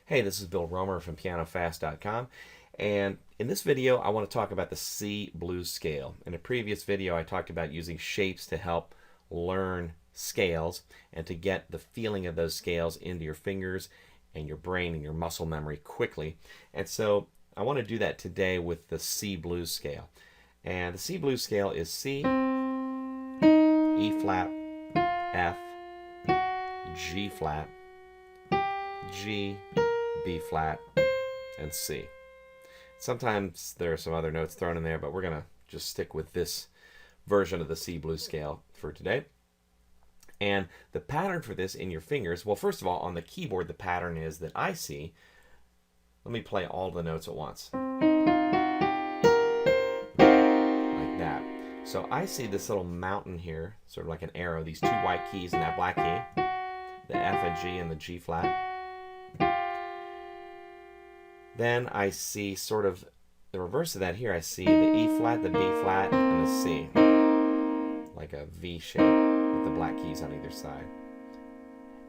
Hey, this is Bill Romer from PianoFast.com, and in this video I want to talk about the C blues scale. In a previous video I talked about using shapes to help learn scales and to get the feeling of those scales into your fingers and your brain and your muscle memory quickly. And so I want to do that today with the C blues scale. And the C blues scale is C, E flat, F, G flat, G, B flat, and C. Sometimes there are some other notes thrown in there, but we're going to just stick with this version of the C blues scale for today. And the pattern for this in your fingers, well, first of all, on the keyboard, the pattern is that I see. Let me play all the notes at once. Like that. So I see this little mountain here, sort of like an arrow, these two white keys and that black key, the F and G and the G flat. Then I see sort of the reverse of that here. I see the E flat, the B flat, and the C. Like a V shape with the black keys on either side.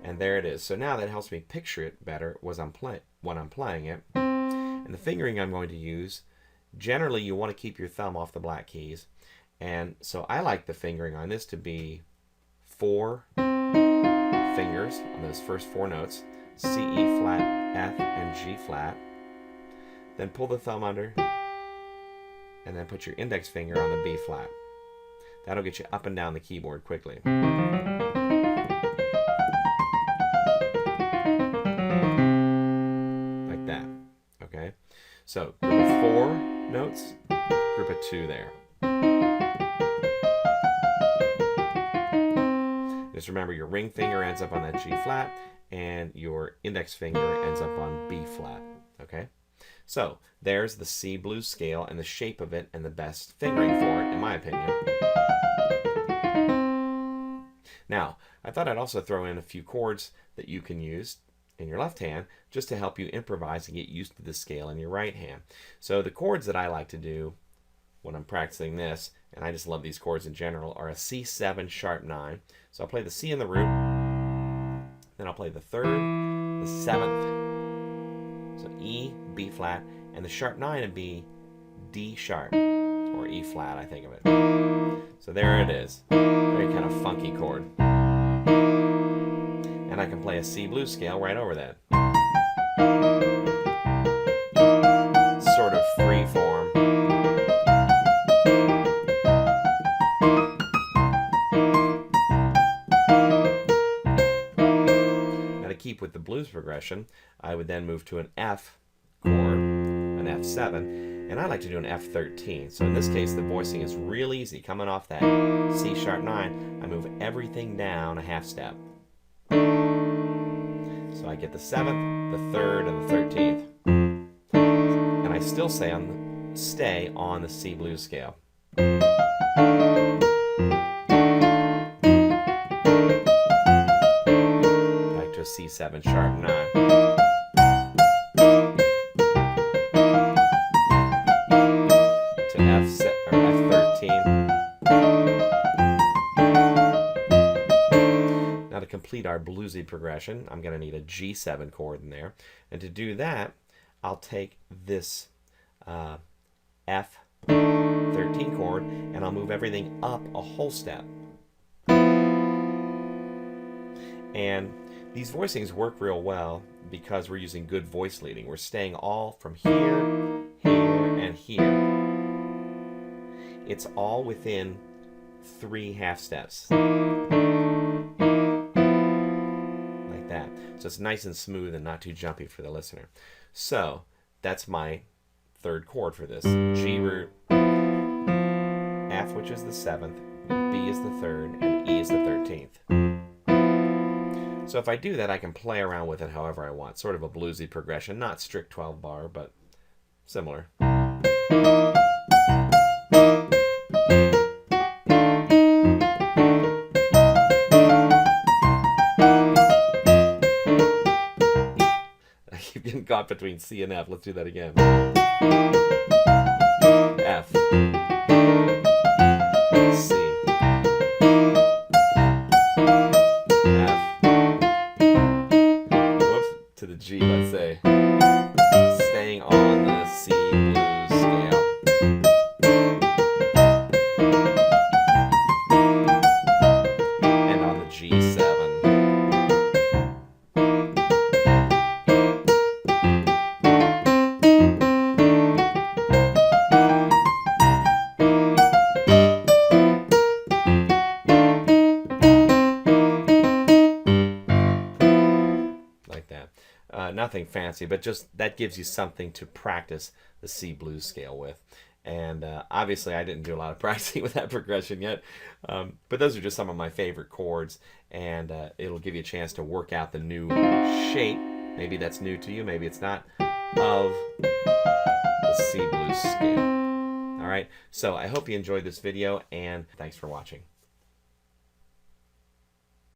And there it is. So now that helps me picture it better when I'm playing it. And the fingering I'm going to use, generally you want to keep your thumb off the black keys. And so I like the fingering on this to be 4 fingers on those first 4 notes. C, E flat, F, and G flat. Then pull the thumb under, and then put your index finger on the B flat. That'll get you up and down the keyboard quickly. Like that, okay? So, group of 4 notes, group of 2 there. Just remember your ring finger ends up on that G flat, and your index finger ends up on B flat, okay? So, there's the C blues scale and the shape of it and the best fingering for it, in my opinion. Now, I thought I'd also throw in a few chords that you can use in your left hand just to help you improvise and get used to the scale in your right hand. So the chords that I like to do when I'm practicing this, and I just love these chords in general, are a C7 sharp 9. So I'll play the C in the root, then I'll play the 3rd, the 7th, so E, B flat, and the sharp 9 would be D sharp, or E flat, I think of it. So there it is. Very kind of funky chord. And I can play a C blues scale right over that. Sort of free form. Now to keep with the blues progression, I would then move to an F chord, an F7, and I like to do an F13. So in this case, the voicing is real easy. Coming off that C sharp 9, I move everything down a half step. So I get the 7th, the 3rd, and the 13th. And I still stay on the C blues scale. Back to a C7 sharp 9. To F13. Now to complete our bluesy progression, I'm going to need a G7 chord in there. And to do that, I'll take this F13 chord and I'll move everything up a whole step. And these voicings work real well because we're using good voice leading. We're staying all from here, here, and here. It's all within 3 half steps. Like that. So it's nice and smooth and not too jumpy for the listener. So that's my 3rd chord for this. G root, F, which is the 7th, B is the 3rd, and E is the 13th. So if I do that, I can play around with it however I want. Sort of a bluesy progression, not strict 12 bar, but similar. I keep getting caught between C and F. Let's do that again. F, C, F, to the G, let's say, staying on the C blues scale. And on the G7. Like that. Nothing fancy, but just that gives you something to practice the C blues scale with. And obviously I didn't do a lot of practicing with that progression yet, but those are just some of my favorite chords, and it'll give you a chance to work out the new shape. Maybe that's new to you, maybe it's not, of the C blues scale. All right, so I hope you enjoyed this video, and thanks for watching.